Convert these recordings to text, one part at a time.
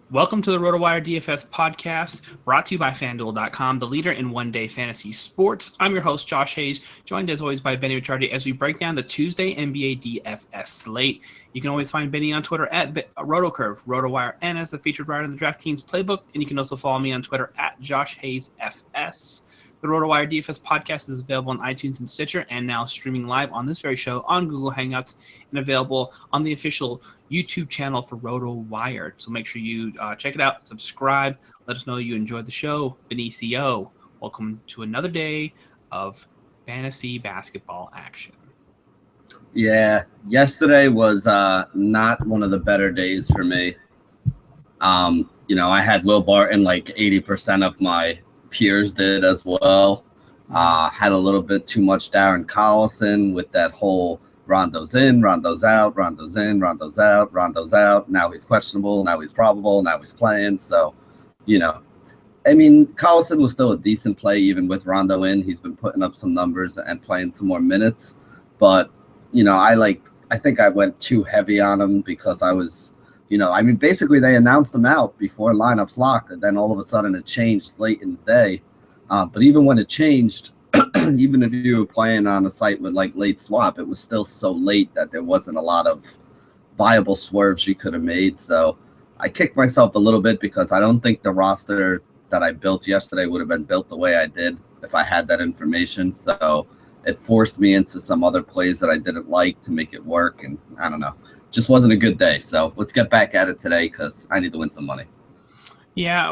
Welcome to the Rotowire DFS podcast, brought to you by FanDuel.com, the leader in one-day fantasy sports. I'm your host, Josh Hayes, joined as always by Benny Ricciardi as we break down the Tuesday NBA DFS slate. You can always find Benny on Twitter at RotoCurve, Rotowire, and as a featured writer in the DraftKings playbook. And you can also follow me on Twitter at JoshHayesFS. The Rotowire DFS podcast is available on iTunes and Stitcher, and now streaming live on this very show on Google Hangouts and available on the official YouTube channel for Rotowire. So make sure you check it out, subscribe, let us know you enjoyed the show. Benicio, welcome to another day of fantasy basketball action. Yeah, yesterday was not one of the better days for me. I had Will Barton like 80% of my peers did as well. Had a little bit too much Darren Collison with that whole Rondo's in, Rondo's out, Rondo's in, Rondo's out, Rondo's out. Now he's questionable, now he's probable, now he's playing. So, Collison was still a decent play even with Rondo in. He's been putting up some numbers and playing some more minutes. But, I think I went too heavy on him because I was, basically they announced him out before lineups locked, and then all of a sudden it changed late in the day. But even when it changed, even if you were playing on a site with like late swap, it was still so late that there wasn't a lot of viable swerves you could have made. So I kicked myself a little bit because I don't think the roster that I built yesterday would have been built the way I did if I had that information. So it forced me into some other plays that I didn't like to make it work. And I don't know, just wasn't a good day. So let's get back at it today because I need to win some money. Yeah,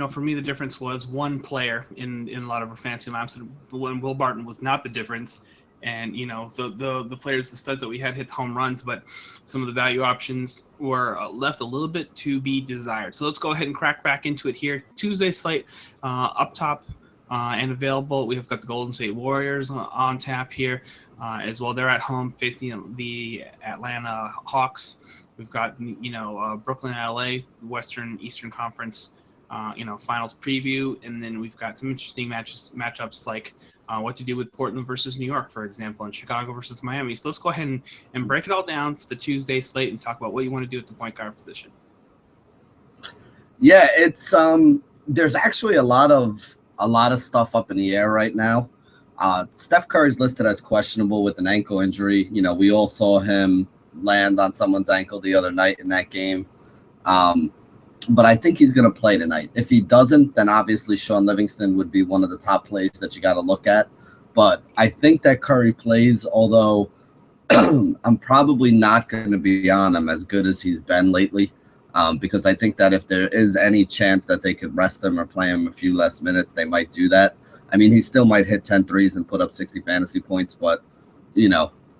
for me, the difference was one player in a lot of our fantasy lineups, when Will Barton was not the difference. And, the players, the studs that we had hit home runs, but some of the value options were left a little bit to be desired. So let's go ahead and crack back into it here. Tuesday slate up top and available. We have got the Golden State Warriors on tap here as well. They're at home facing the Atlanta Hawks. We've got, Brooklyn and LA, Western Eastern Conference, finals preview. And then we've got some interesting matchups like what to do with Portland versus New York, for example, and Chicago versus Miami. So let's go ahead and break it all down for the Tuesday slate and talk about what you want to do at the point guard position. Yeah, it's there's actually a lot of stuff up in the air right now. Steph Curry's listed as questionable with an ankle injury. We all saw him land on someone's ankle the other night in that game. But I think he's going to play tonight. If he doesn't, then obviously Sean Livingston would be one of the top plays that you got to look at. But I think that Curry plays, although I'm probably not going to be on him as good as he's been lately, because I think that if there is any chance that they could rest him or play him a few less minutes, they might do that. I mean, he still might hit 10 threes and put up 60 fantasy points, but,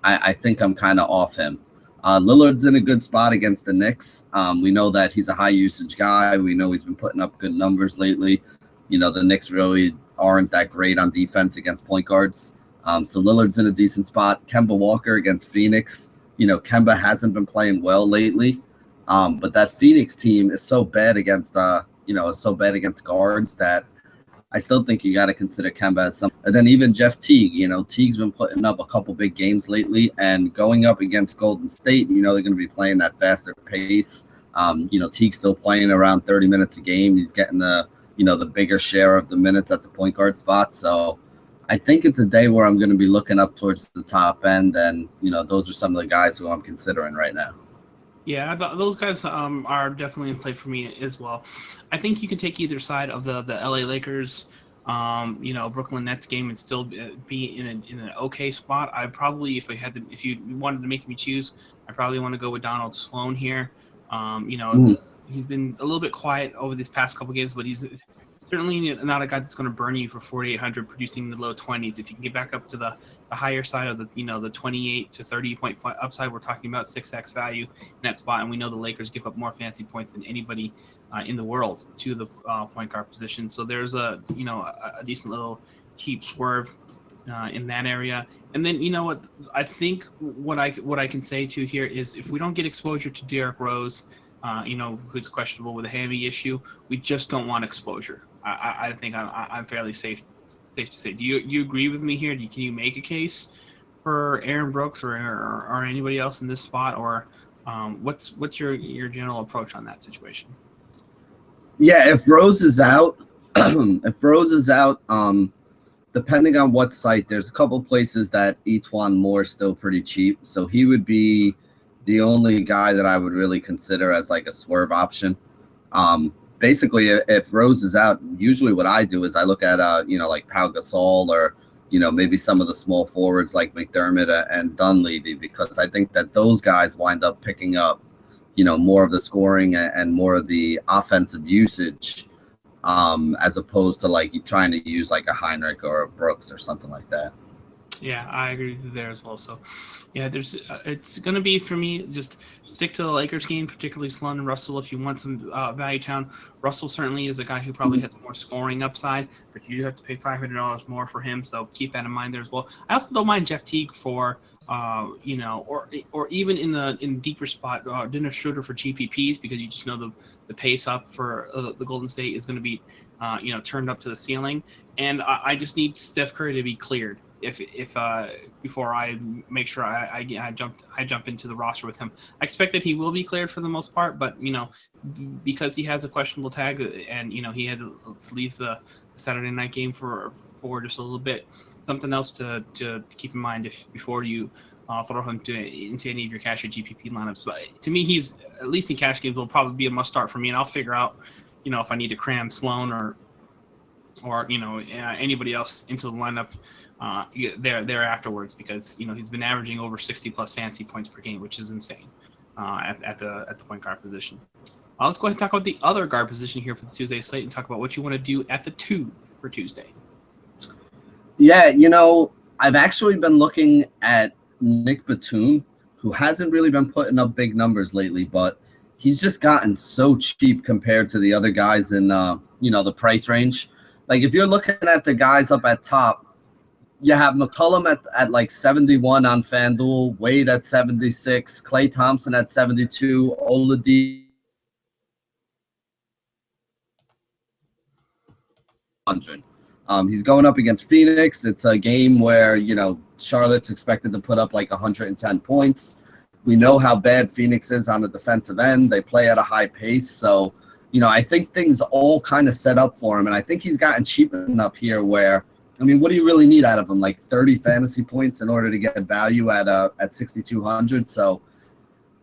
I think I'm kind of off him. Lillard's in a good spot against the Knicks. We know that he's a high usage guy. We know he's been putting up good numbers lately. The Knicks really aren't that great on defense against point guards. So Lillard's in a decent spot. Kemba Walker against Phoenix. Kemba hasn't been playing well lately. But that Phoenix team is so bad against guards that I still think you got to consider Kemba as some. And then even Jeff Teague, Teague's been putting up a couple big games lately, and going up against Golden State, they're going to be playing that faster pace. Teague's still playing around 30 minutes a game. He's getting the bigger share of the minutes at the point guard spot. So I think it's a day where I'm going to be looking up towards the top end, and those are some of the guys who I'm considering right now. Yeah, those guys are definitely in play for me as well. I think you can take either side of the LA Lakers, Brooklyn Nets game and still be in an okay spot. I probably, if you wanted to make me choose, I probably want to go with Donald Sloan here. He's been a little bit quiet over these past couple games, but he's certainly not a guy that's going to burn you for 4,800, producing the low 20s. If you can get back up to the higher side of the 28 to 30 point upside, we're talking about 6x value in that spot. And we know the Lakers give up more fancy points than anybody in the world to the point guard position. So there's a decent little cheap swerve in that area. And then, what I think what I can say to here is if we don't get exposure to Derrick Rose, who's questionable with a hammy issue, we just don't want exposure. I think I'm fairly safe to say. Do you agree with me here? Can you make a case for Aaron Brooks or anybody else in this spot, or what's your general approach on that situation? Yeah, if Rose is out, if Rose is out, depending on what site, there's a couple places that Etwan Moore is still pretty cheap, so he would be the only guy that I would really consider as like a swerve option. Basically, if Rose is out, usually what I do is I look at like Pau Gasol or maybe some of the small forwards like McDermott and Dunleavy, because I think that those guys wind up picking up more of the scoring and more of the offensive usage, as opposed to like you trying to use like a Heinrich or a Brooks or something like that. Yeah, I agree with you there as well. So, yeah, it's going to be for me just stick to the Lakers game, particularly Sloan and Russell. If you want some value town, Russell certainly is a guy who probably has more scoring upside, but you do have to pay $500 more for him. So keep that in mind there as well. I also don't mind Jeff Teague for or even in the deeper spot, Dennis Schroeder for GPPs, because you just know the pace up for the Golden State is going to be turned up to the ceiling, and I just need Steph Curry to be cleared. If before I make sure I jump into the roster with him. I expect that he will be cleared for the most part, but because he has a questionable tag and he had to leave the Saturday night game for just a little bit, something else to keep in mind before you throw him into any of your cash or GPP lineups. But to me, he's at least in cash games will probably be a must start for me, and I'll figure out if I need to cram Sloan or anybody else into the lineup there afterwards, because he's been averaging over 60 plus fantasy points per game, which is insane at the point guard position. Let's go ahead and talk about the other guard position here for the Tuesday slate and talk about what you want to do at the 2 for Tuesday. Yeah, I've actually been looking at Nick Batum, who hasn't really been putting up big numbers lately, but he's just gotten so cheap compared to the other guys in the price range. Like if you're looking at the guys up at top, you have McCollum at like 71 on FanDuel, Wade at 76, Klay Thompson at 72, Oladipo 100. He's going up against Phoenix. It's a game where Charlotte's expected to put up like 110 points. We know how bad Phoenix is on the defensive end. They play at a high pace, so I think things all kind of set up for him, and I think he's gotten cheap enough here where, what do you really need out of him? Like 30 fantasy points in order to get value at 6,200. So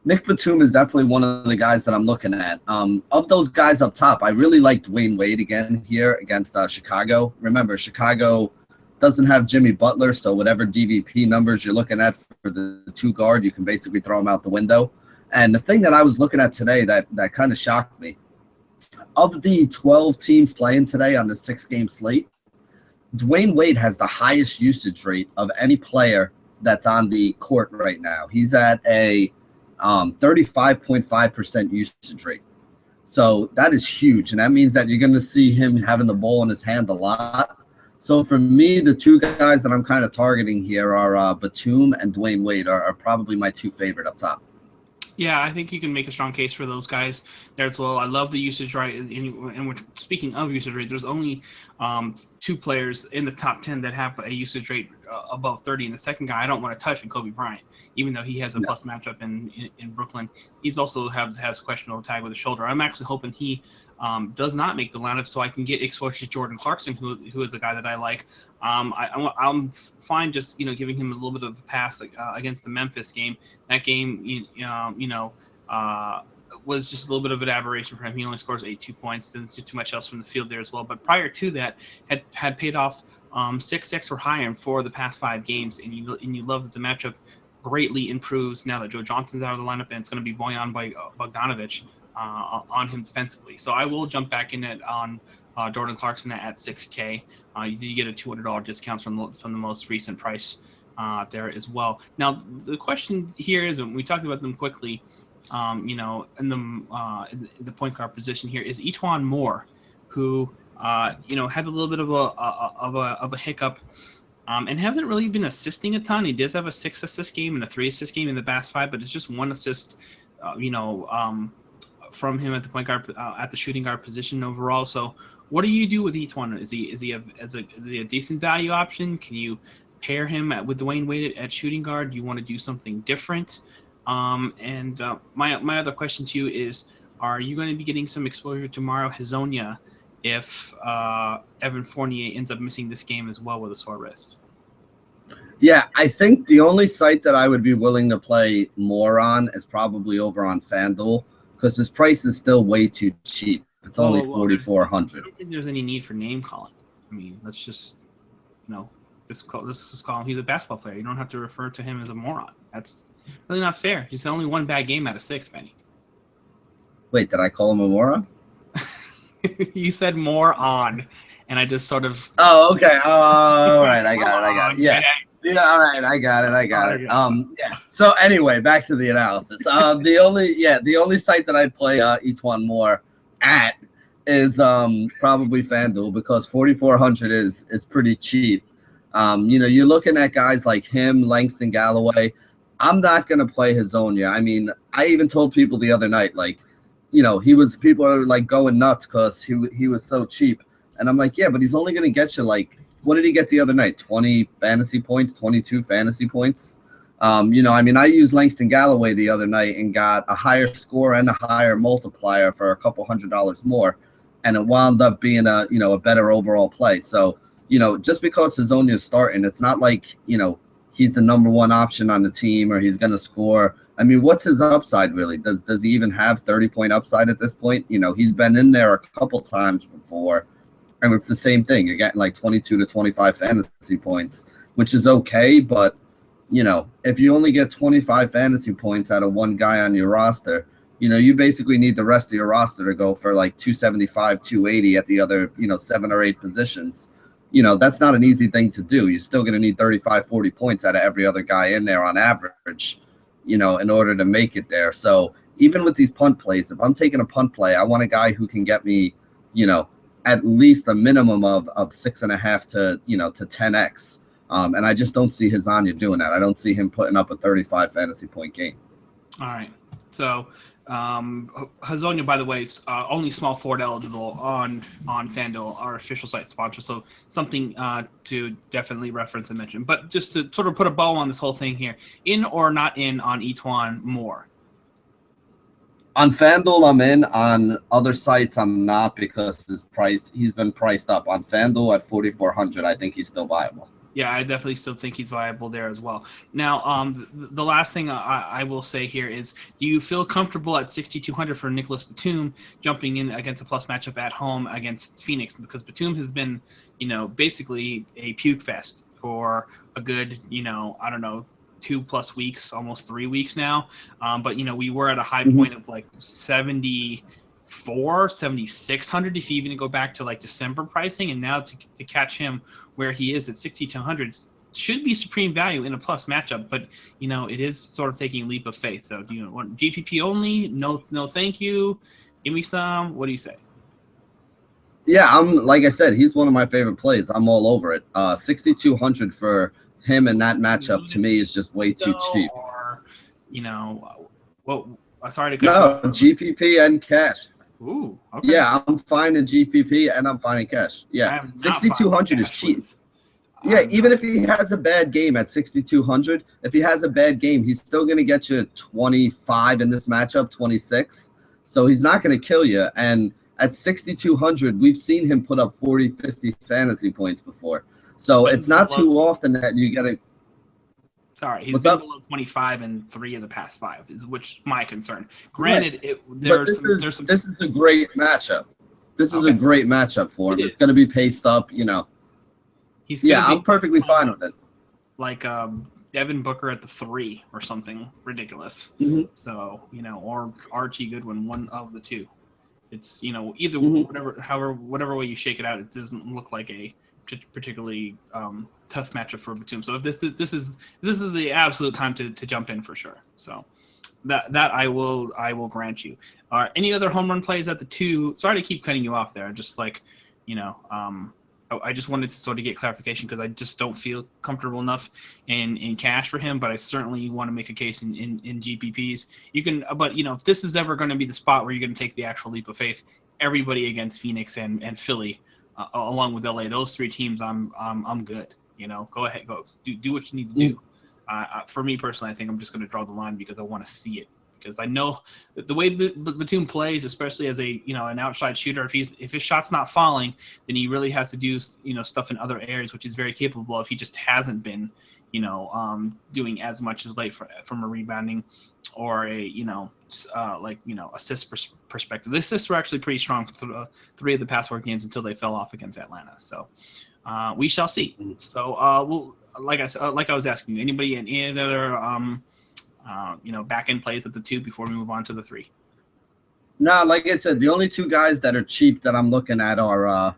Nick Batum is definitely one of the guys that I'm looking at. Of those guys up top, I really like Dwayne Wade again here against Chicago. Remember, Chicago doesn't have Jimmy Butler, so whatever DVP numbers you're looking at for the 2 guard, you can basically throw them out the window. And the thing that I was looking at today that kind of shocked me, of the 12 teams playing today on the 6-game slate, Dwayne Wade has the highest usage rate of any player that's on the court right now. He's at a 35.5% usage rate. So that is huge, and that means that you're going to see him having the ball in his hand a lot. So for me, the 2 guys that I'm kind of targeting here are Batum and Dwayne Wade are probably my 2 favorite up top. Yeah, I think you can make a strong case for those guys there as well. I love the usage rate, and we're speaking of usage rate, there's only 2 players in the top 10 that have a usage rate above 30, and the second guy I don't want to touch is Kobe Bryant, even though he has a plus matchup in Brooklyn. He's also has a questionable tag with his shoulder. I'm actually hoping he does not make the lineup so I can get exposure to Jordan Clarkson, who is a guy that I like. I'm fine just giving him a little bit of a pass against the Memphis game. That game, was just a little bit of an aberration for him. He only scores 82 points, didn't do too much else from the field there as well. But prior to that, had paid off 6-6 or higher in 4 of the past 5 games, and you love that the matchup greatly improves now that Joe Johnson's out of the lineup, and it's going to be Bojan Bogdanovic on him defensively. So I will jump back in on Jordan Clarkson at 6K. You did get a $200 discount from the most recent price there as well. Now the question here is, and we talked about them quickly, in the point guard position here is Etwan Moore, who had a little bit of a hiccup. And hasn't really been assisting a ton. He does have a 6 assist game and a 3 assist game in the past 5, but it's just 1 assist, from him at the point guard, at the shooting guard position overall. So, what do you do with Etwan? Is he a decent value option? Can you pair him with Dwayne Wade at shooting guard? Do you want to do something different? My other question to you is, are you going to be getting some exposure to Mario Hezonja if Evan Fournier ends up missing this game as well with a sore wrist? Yeah, I think the only site that I would be willing to play more on is probably over on FanDuel because his price is still way too cheap. It's only I 4,400. don't think there's any need for name calling. I mean, let's just, let's just call him. He's a basketball player. You don't have to refer to him as a moron. That's really not fair. He's only one bad game out of 6, Benny. Wait, did I call him a moron? You said moron, and I just sort of. Oh, okay. Oh, all right. I got it. Yeah. Yeah, all right, I got it. Yeah. So anyway, back to the analysis. The only site that I play each one more at is probably FanDuel because 4,400 is pretty cheap. You're looking at guys like him, Langston Galloway. I'm not gonna play Hezonja. I mean, I even told people the other night, like, people are like going nuts because he was so cheap, and I'm like, yeah, but he's only gonna get you like. What did he get the other night? 20 fantasy points, 22 fantasy points. I used Langston Galloway the other night and got a higher score and a higher multiplier for a couple $100 more. And it wound up being a better overall play. So, just because Hezonja is starting, it's not like, he's the number one option on the team or he's going to score. I mean, what's his upside really? Does he even have 30-point upside at this point? He's been in there a couple times before. And it's the same thing. You're getting like 22 to 25 fantasy points, which is okay. But, if you only get 25 fantasy points out of one guy on your roster, you basically need the rest of your roster to go for like 275, 280 at the other, 7 or 8 positions. That's not an easy thing to do. You're still going to need 35, 40 points out of every other guy in there on average, in order to make it there. So even with these punt plays, if I'm taking a punt play, I want a guy who can get me, at least a minimum of 6.5 to 10x, and I just don't see Hezonja doing that. I don't see him putting up a 35 fantasy point game. All right, so Hezonja, by the way, is only small forward eligible on FanDuel, our official site sponsor. So something to definitely reference and mention. But just to sort of put a bow on this whole thing here, in or not in on Etuan Moore? On FanDuel, I'm in. On other sites, I'm not because he's been priced up. On FanDuel at 4,400, I think he's still viable. Yeah, I definitely still think he's viable there as well. Now, the last thing I will say here is, do you feel comfortable at 6,200 for Nicholas Batum jumping in against a plus matchup at home against Phoenix? Because Batum has been, basically a puke fest for a good, 2+ weeks, almost 3 weeks now. But we were at a high point of like 7,600 if you even go back to like December pricing, and now to catch him where he is at 6,200 should be supreme value in a plus matchup. But it is sort of taking a leap of faith. So do you want GPP only? No, thank you. Give me some. What do you say? Yeah, like I said, he's one of my favorite plays. I'm all over it. 6,200 for him in that matchup to me is just way too cheap. Or, sorry to go. No, GPP and cash. Ooh, okay. Yeah, I'm fine in GPP and I'm fine in cash. Yeah, 6,200 is cheap. Yeah, even if he has a bad game at 6,200, if he has a bad game, he's still going to get you 25 in this matchup, 26. So he's not going to kill you. And at 6,200, we've seen him put up 40, 50 fantasy points before. So it's not too often that you get a. Sorry, he's been below 25 in 3 of the past 5, is my concern. Granted, this is a great matchup. This is a great matchup for him. It's going to be paced up, I'm perfectly fine with it. Like Devin Booker at the 3 or something ridiculous. So or Archie Goodwin, one of the two. It's either whatever way you shake it out, it doesn't look like a particularly tough matchup for Batum. So if this is the absolute time to jump in for sure. So that I will grant you. Any other home run plays at the 2? Sorry to keep cutting you off there. Just like I just wanted to sort of get clarification because I just don't feel comfortable enough in cash for him, but I certainly want to make a case in GPPs. You can, but if this is ever going to be the spot where you're going to take the actual leap of faith, everybody against Phoenix and Philly, along with LA, those 3 teams, I'm good. Go ahead, go do what you need to do. For me personally, I think I'm just going to draw the line because I want to see it. because I know that the way Batum plays, especially as a an outside shooter, if his shot's not falling, then he really has to do stuff in other areas, which he's very capable of. He just hasn't been doing as much as late from a rebounding or a assist perspective. The assists were actually pretty strong for 3 of the past 4 games until they fell off against Atlanta. So we shall see. So we'll. Like I was asking you, anybody in any other back end plays at the 2 before we move on to the 3? No, like I said, the only 2 guys that are cheap that I'm looking at are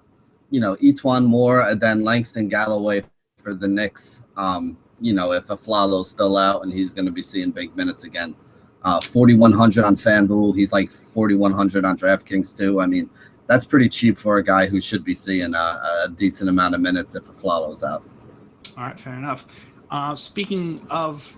Etwan Moore and then Langston Galloway for the Knicks. If Aflalo's still out and he's going to be seeing big minutes again. 4,100 on FanDuel. He's like 4,100 on DraftKings too. I mean, that's pretty cheap for a guy who should be seeing a decent amount of minutes if Aflalo's out. All right, fair enough. Speaking of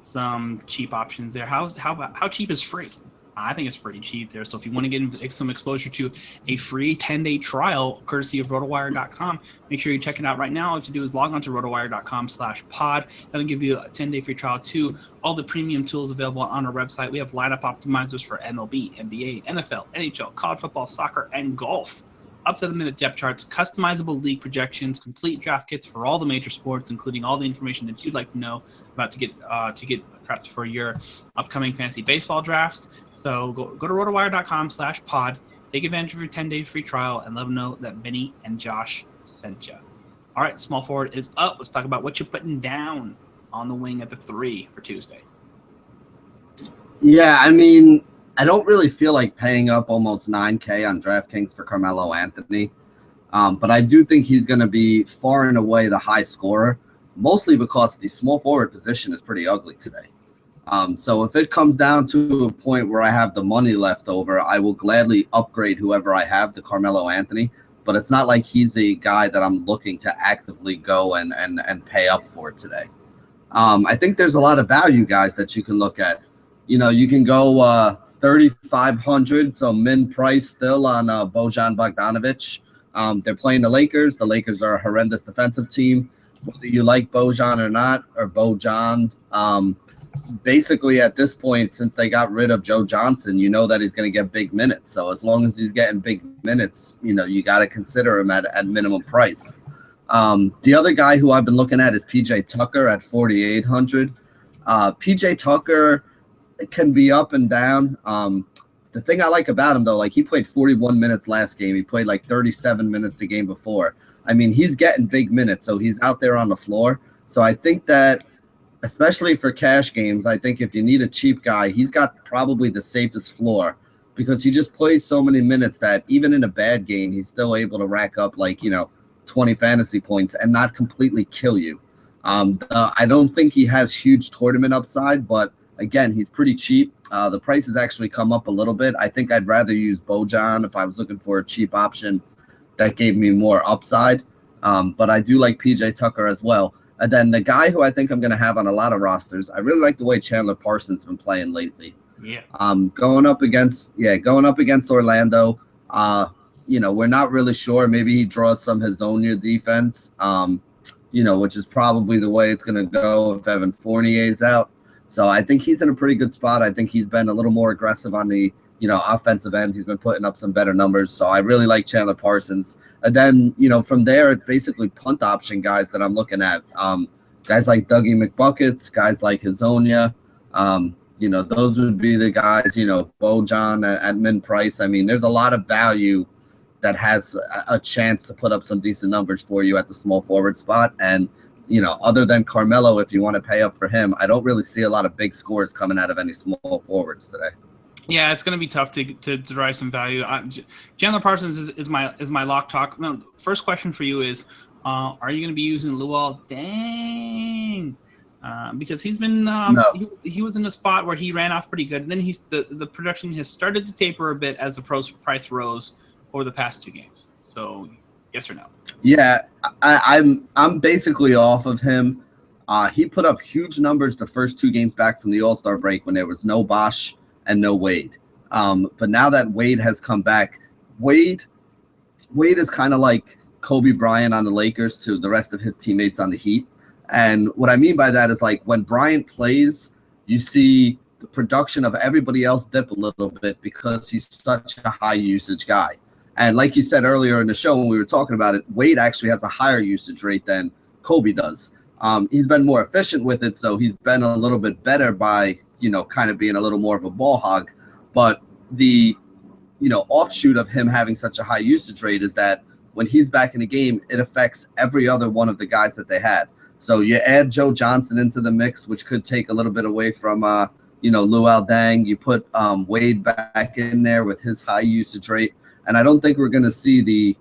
some cheap options there, how cheap is free? I think it's pretty cheap there. So if you want to get some exposure to a free 10-day trial courtesy of Rotowire.com, make sure you check it out right now. All you have to do is log on to Rotowire.com/pod. That'll give you a 10-day free trial to all the premium tools available on our website. We have lineup optimizers for MLB, NBA, NFL, NHL, college football, soccer, and golf. Up to the minute depth charts, customizable league projections, complete draft kits for all the major sports, including all the information that you'd like to know about to get prepped for your upcoming fantasy baseball drafts. So go to rotowire.com/pod, take advantage of your 10-day free trial, and let them know that Benny and Josh sent you. All right, small forward is up. Let's talk about what you're putting down on the wing at the 3 for Tuesday. Yeah, I mean, I don't really feel like paying up almost $9K on DraftKings for Carmelo Anthony, but I do think he's going to be far and away the high scorer, mostly because the small forward position is pretty ugly today. So if it comes down to a point where I have the money left over, I will gladly upgrade whoever I have to Carmelo Anthony, but it's not like he's a guy that I'm looking to actively go and pay up for today. I think there's a lot of value guys that you can look at. You can go 3,500, so min price still on Bojan Bogdanovic. They're playing the Lakers. The Lakers are a horrendous defensive team. Whether you like Bojan or not, or Bojan, basically at this point, since they got rid of Joe Johnson, you know that he's going to get big minutes. So as long as he's getting big minutes, you got to consider him at minimum price. The other guy who I've been looking at is PJ Tucker at 4,800. PJ Tucker can be up and down. The thing I like about him, though, like he played 41 minutes last game. He played like 37 minutes the game before. I mean, he's getting big minutes, so he's out there on the floor. So I think that, especially for cash games, I think if you need a cheap guy, he's got probably the safest floor because he just plays so many minutes that even in a bad game, he's still able to rack up 20 fantasy points and not completely kill you. I don't think he has huge tournament upside, but again, he's pretty cheap. The price has actually come up a little bit. I think I'd rather use Bojan if I was looking for a cheap option that gave me more upside. But I do like PJ Tucker as well. And then the guy who I think I'm going to have on a lot of rosters, I really like the way Chandler Parsons been playing lately. Yeah. Going up against Orlando. We're not really sure. Maybe he draws some Hazonia defense. Which is probably the way it's going to go if Evan Fournier's out. So I think he's in a pretty good spot. I think he's been a little more aggressive on the, offensive end. He's been putting up some better numbers. So I really like Chandler Parsons. And then, from there, it's basically punt option guys that I'm looking at. Guys like Dougie McBuckets, guys like Hazonia. Those would be the guys, Bojan at min price. I mean, there's a lot of value that has a chance to put up some decent numbers for you at the small forward spot. And, other than Carmelo, if you want to pay up for him, I don't really see a lot of big scores coming out of any small forwards today. Yeah, it's going to be tough to derive some value. Chandler Parsons is my lock talk. No, first question for you is, are you going to be using Luol Deng? Because he's been he was in a spot where he ran off pretty good. And then the production has started to taper a bit as the price rose over the past 2 games. So yes or no? Yeah, I'm basically off of him. He put up huge numbers the first 2 games back from the All-Star break when there was no Bosh and no Wade. But now that Wade has come back, Wade is kind of like Kobe Bryant on the Lakers to the rest of his teammates on the Heat. And what I mean by that is, like, when Bryant plays, you see the production of everybody else dip a little bit because he's such a high usage guy. And like you said earlier in the show when we were talking about it, Wade actually has a higher usage rate than Kobe does. He's been more efficient with it, so he's been a little bit better by, kind of being a little more of a ball hog. But the, offshoot of him having such a high usage rate is that when he's back in the game, it affects every other one of the guys that they had. So you add Joe Johnson into the mix, which could take a little bit away from, Luol Deng. You put Wade back in there with his high usage rate. And I don't think we're going to see the,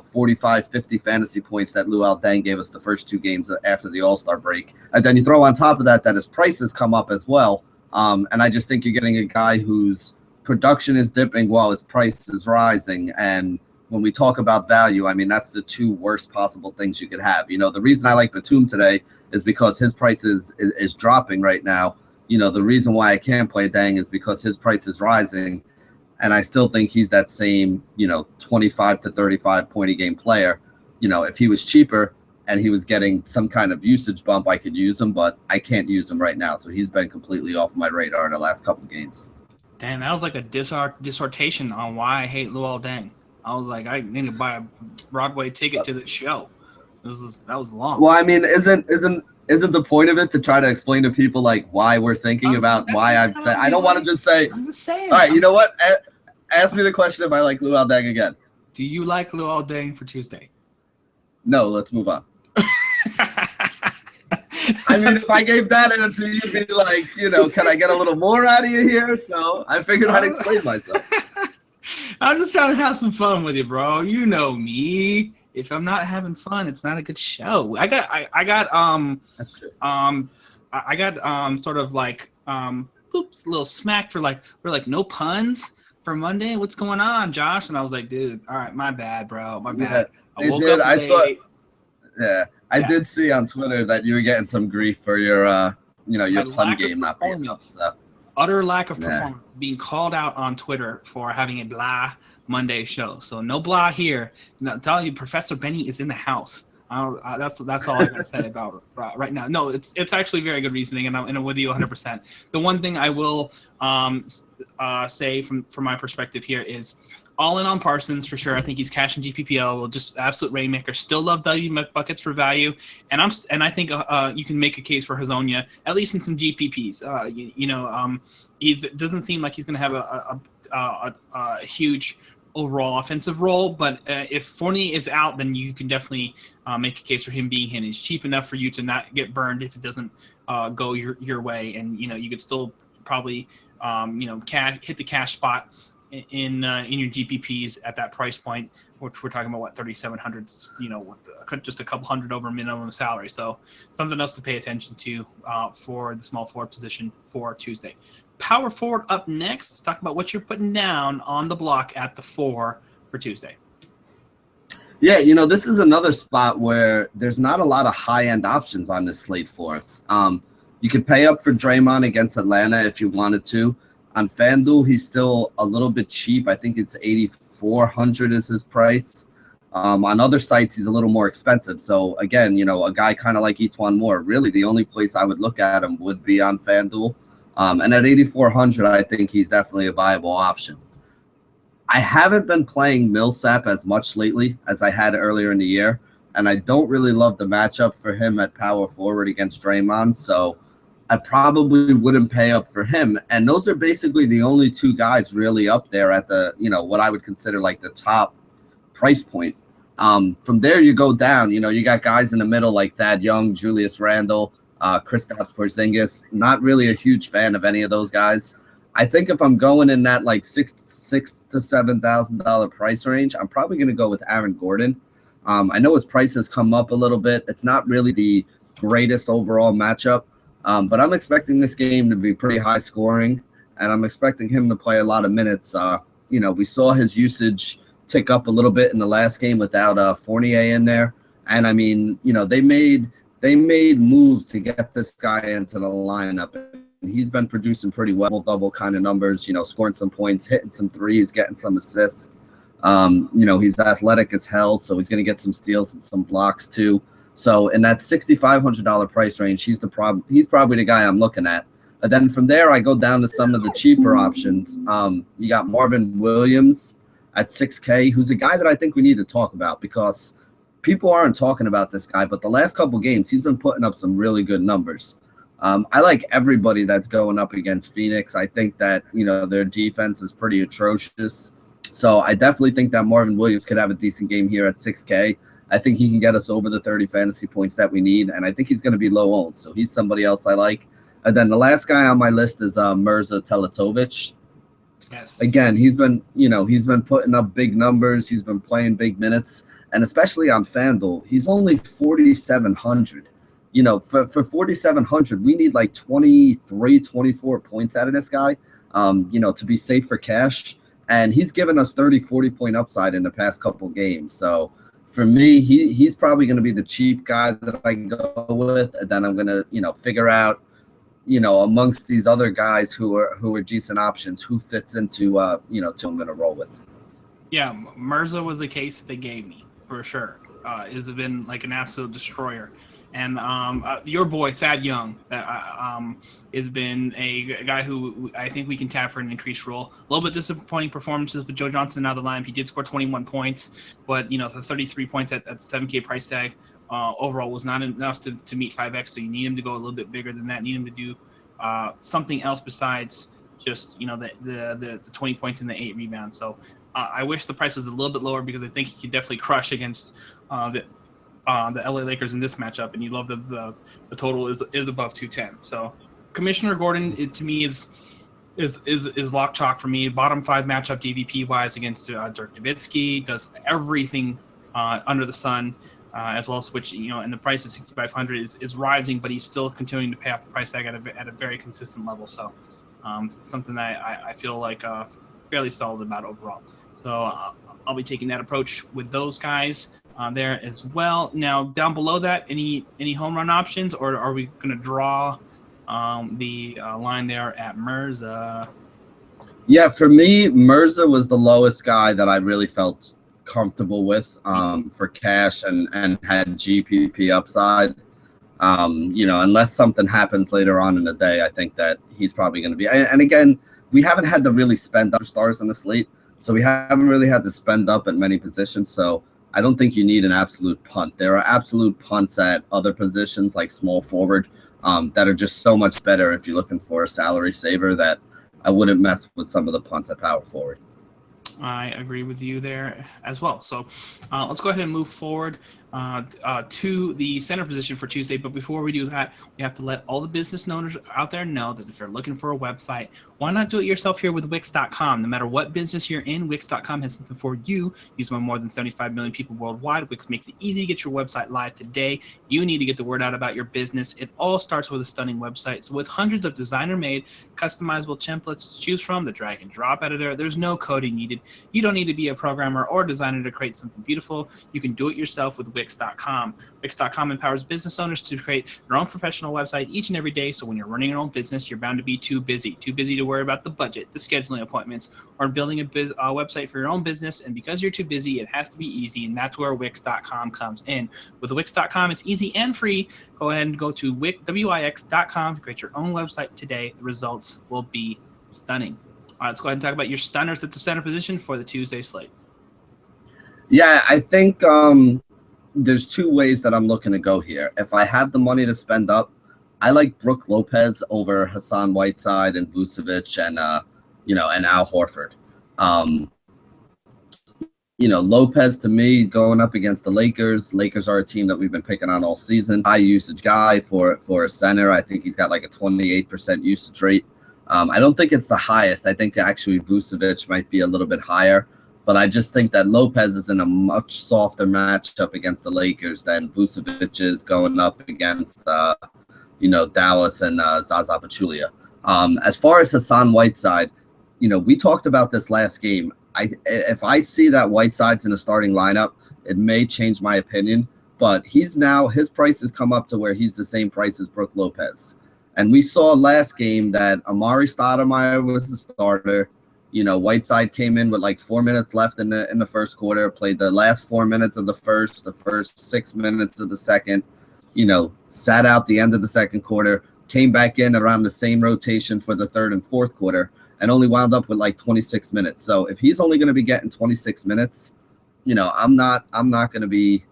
45, 50 fantasy points that Luol Deng gave us the first 2 games after the All-Star break. And then you throw on top of that his prices come up as well. And I just think you're getting a guy whose production is dipping while his price is rising. And when we talk about value, I mean, that's the 2 worst possible things you could have. The reason I like Batum today is because his price is dropping right now. The reason why I can't play Deng is because his price is rising. And I still think he's that same, 25 to 35 point a game player. If he was cheaper and he was getting some kind of usage bump, I could use him, but I can't use him right now. So he's been completely off my radar in the last couple of games. Damn, that was like a dissertation on why I hate Luol Deng. I was like, I need to buy a Broadway ticket to the show. That was long. Well, I mean, isn't the point of it to try to explain to people like why we're thinking about why I've said? I don't want to just say. I'm just saying. All right, you know what? Ask me the question if I like Luol Deng again. Do you like Luol Deng for Tuesday? No, let's move on. I mean, if I gave that answer, you'd be like, can I get a little more out of you here? So I figured I'd explain myself. I'm just trying to have some fun with you, bro. You know me. If I'm not having fun, it's not a good show. I got sort of like oops, a little smacked for we're like no puns for Monday. What's going on, Josh? And I was like, dude, all right, my bad, bro, my bad. I woke up late. I did see on Twitter that you were getting some grief for your your pun game not being up. So. Utter lack of performance, being called out on Twitter for having a blah Monday show. So no blah here. I'm telling you, Professor Benny is in the house. That's all I gotta say about right now. No, it's actually very good reasoning, and I'm with you 100%. The one thing I will say from my perspective here is all in on Parsons for sure. I think he's cash in GPPL, just absolute rainmaker. Still love W buckets for value, and I think you can make a case for Hazonia at least in some GPPs. He doesn't seem like he's going to have a huge overall offensive role, but if Fournier is out, then you can definitely make a case for him being in. He's cheap enough for you to not get burned if it doesn't go your way, and you could still probably hit the cash spot in your GPPs at that price point, which we're talking about 3,700, just a couple hundred over minimum salary. So something else to pay attention to for the small forward position for Tuesday. Power forward up next. Let's talk about what you're putting down on the block at the 4 for Tuesday. Yeah, this is another spot where there's not a lot of high-end options on this slate for us. You could pay up for Draymond against Atlanta if you wanted to. On FanDuel, he's still a little bit cheap. I think it's $8,400 is his price. On other sites, he's a little more expensive. So, again, a guy kind of like Etuan Moore, really the only place I would look at him would be on FanDuel. And at $8,400, I think he's definitely a viable option. I haven't been playing Millsap as much lately as I had earlier in the year, and I don't really love the matchup for him at power forward against Draymond, so I probably wouldn't pay up for him. And those are basically the only 2 guys really up there at the, what I would consider like the top price point. From there, you go down, you got guys in the middle like Thad Young, Julius Randle, Kristaps Porzingis. Not really a huge fan of any of those guys. I think if I'm going in that like $6,000 to $7,000 price range, I'm probably going to go with Aaron Gordon. I know his price has come up a little bit. It's not really the greatest overall matchup, but I'm expecting this game to be pretty high scoring, and I'm expecting him to play a lot of minutes. We saw his usage tick up a little bit in the last game without Fournier in there, and I mean, they made moves to get this guy into the lineup. He's been producing pretty well, double kind of numbers, scoring some points, hitting some threes, getting some assists. He's athletic as hell, so he's going to get some steals and some blocks too. So in that $6,500 price range, he's probably the guy I'm looking at, And then from there, I go down to some of the cheaper options. You got Marvin Williams at 6K, who's a guy that I think we need to talk about because people aren't talking about this guy, but the last couple games, he's been putting up some really good numbers. I like everybody that's going up against Phoenix. I think that, their defense is pretty atrocious. So I definitely think that Marvin Williams could have a decent game here at 6K. I think he can get us over the 30 fantasy points that we need, and I think he's going to be low owned. So he's somebody else I like. And then the last guy on my list is Mirza Teletovic. Yes. Again, he's been putting up big numbers. He's been playing big minutes, and especially on FanDuel, he's only 4,700. For 4,700, we need like 23, 24 points out of this guy, to be safe for cash. And he's given us 30, 40 point upside in the past couple games. So for me, he's probably going to be the cheap guy that I go with. And then I'm going to, figure out, amongst these other guys who are decent options, who fits into, two I'm going to roll with. Yeah, Mirza was the case that they gave me for sure. Has been like an absolute destroyer. And your boy, Thad Young, has been a guy who I think we can tap for an increased role. A little bit disappointing performances with Joe Johnson out of the lineup. He did score 21 points, but, the 33 points at the 7K price tag overall was not enough to meet 5X. So you need him to go a little bit bigger than that. Need him to do something else besides just, the 20 points and the 8 rebounds. So I wish the price was a little bit lower because I think he could definitely crush against the LA Lakers in this matchup, and you love the total is above 210. So Commissioner Gordon, to me, is lock chalk for me. Bottom 5 matchup DVP wise against Dirk Nowitzki, does everything under the sun, as well as which and the price at 6,500 is rising, but he's still continuing to pay off the price tag at a very consistent level. So something that I feel like fairly solid about overall. So I'll be taking that approach with those guys. There as well. Now, down below that, any home run options, or are we going to draw the line there at Mirza? Yeah, for me, Mirza was the lowest guy that I really felt comfortable with for cash and had GPP upside. Unless something happens later on in the day, I think that he's probably going to be. And again, we haven't had to really spend up stars on the slate, so we haven't really had to spend up at many positions. So I don't think you need an absolute punt. There are absolute punts at other positions like small forward that are just so much better if you're looking for a salary saver that I wouldn't mess with some of the punts at power forward. I agree with you there as well. So let's go ahead and move forward to the center position for Tuesday. But before we do that, we have to let all the business owners out there know that if you're looking for a website, why not do it yourself here with Wix.com? No matter what business you're in, Wix.com has something for you. Used by more than 75 million people worldwide, Wix makes it easy to get your website live today. You need to get the word out about your business. It all starts with a stunning website. So with hundreds of designer-made, customizable templates to choose from, the drag and drop editor, there's no coding needed. You don't need to be a programmer or designer to create something beautiful. You can do it yourself with Wix.com. Wix.com empowers business owners to create their own professional website each and every day. So when you're running your own business, you're bound to be too busy to worry about the budget, the scheduling appointments, or building a website for your own business. And because you're too busy, it has to be easy. And that's where Wix.com comes in. With Wix.com, it's easy and free. Go ahead and go to Wix.com to create your own website today. The results will be stunning. All right, let's go ahead and talk about your stunners at the center position for the Tuesday slate. Yeah, I think there's two ways that I'm looking to go here. If I have the money to spend up, I like Brook Lopez over Hassan Whiteside and Vucevic and Al Horford. Lopez to me going up against the Lakers. Lakers are a team that we've been picking on all season. High usage guy for a center. I think he's got like a 28% usage rate. I don't think it's the highest. I think actually Vucevic might be a little bit higher. But I just think that Lopez is in a much softer matchup against the Lakers than Vucevic is going up against Dallas and Zaza Pachulia. As far as Hassan Whiteside, we talked about this last game. If I see that Whiteside's in a starting lineup, it may change my opinion. But his price has come up to where he's the same price as Brook Lopez. And we saw last game that Amari Stoudemire was the starter. Whiteside came in with like 4 minutes left in the first quarter, played the last 4 minutes of the first 6 minutes of the second, sat out the end of the second quarter. came back in around the same rotation for the third and fourth quarter, and only wound up with like 26 minutes. So if he's only going to be getting 26 minutes, I'm not going to be,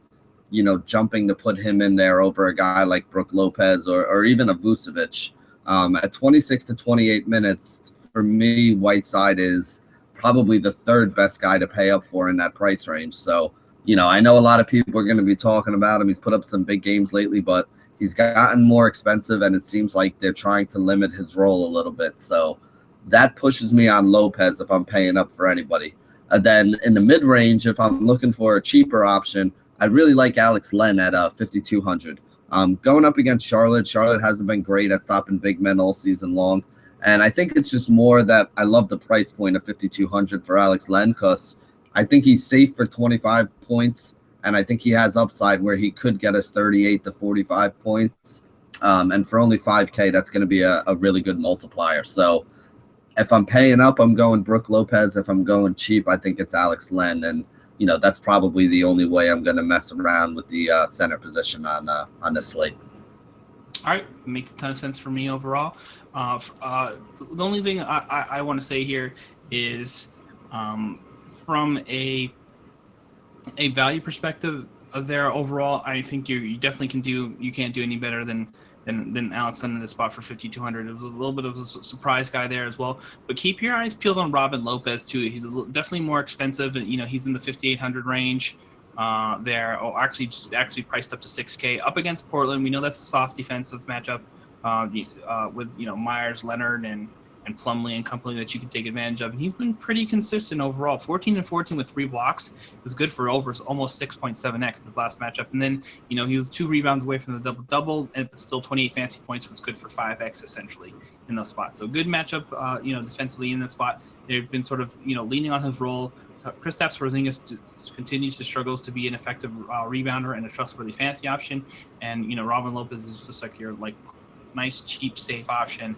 jumping to put him in there over a guy like Brook Lopez or even a Vucevic. At 26 to 28 minutes, for me, Whiteside is probably the third best guy to pay up for in that price range. So, I know a lot of people are going to be talking about him. He's put up some big games lately, but he's gotten more expensive, and it seems like they're trying to limit his role a little bit. So that pushes me on Lopez if I'm paying up for anybody. Then in the mid-range, if I'm looking for a cheaper option, I really like Alex Len at 5,200. Going up against Charlotte. Charlotte hasn't been great at stopping big men all season long. And I think it's just more that I love the price point of 5,200 for Alex Len because I think he's safe for 25 points, and I think he has upside where he could get us 38 to 45 points. And for only 5K, that's going to be a really good multiplier. So if I'm paying up, I'm going Brook Lopez. If I'm going cheap, I think it's Alex Len. And, that's probably the only way I'm going to mess around with the center position on this slate. All right, makes a ton of sense for me overall. The only thing I want to say here is from a value perspective there overall, I think you definitely can't do any better than Alex Len in this spot for 5,200. It was a little bit of a surprise guy there as well. But keep your eyes peeled on Robin Lopez too. He's definitely more expensive, and he's in the 5,800 range there. Oh, actually priced up to 6K up against Portland. We know that's a soft defensive matchup with Myers, Leonard, and Plumlee and company that you can take advantage of. And he's been pretty consistent overall. 14 and 14 with 3 blocks. It was good for over almost 6.7x this last matchup. And then, he was 2 rebounds away from the double-double, and still 28 fantasy points was good for 5x essentially in those spots. So good matchup, defensively in this spot. They've been sort of, leaning on his role. Kristaps Porzingis continues to struggle to be an effective rebounder and a trustworthy fantasy option. And, Robin Lopez is just like your nice, cheap, safe option.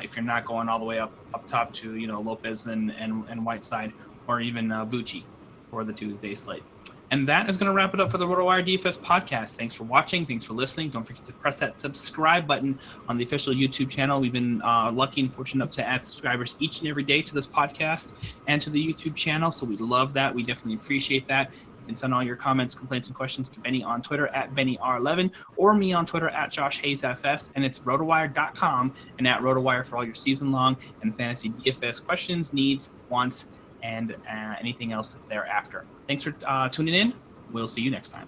If you're not going all the way up top to Lopez and Whiteside or even Vucci for the Tuesday slate. And that is going to wrap it up for the Rotowire DFS podcast. Thanks for watching. Thanks for listening. Don't forget to press that subscribe button on the official YouTube channel. We've been lucky and fortunate enough to add subscribers each and every day to this podcast and to the YouTube channel. So we love that. We definitely appreciate that. You can send all your comments, complaints, and questions to Benny on Twitter at BennyR11 or me on Twitter at JoshHayesFS. And it's Rotowire.com and at Rotowire for all your season-long and fantasy DFS questions, needs, wants, and anything else thereafter. Thanks for tuning in. We'll see you next time.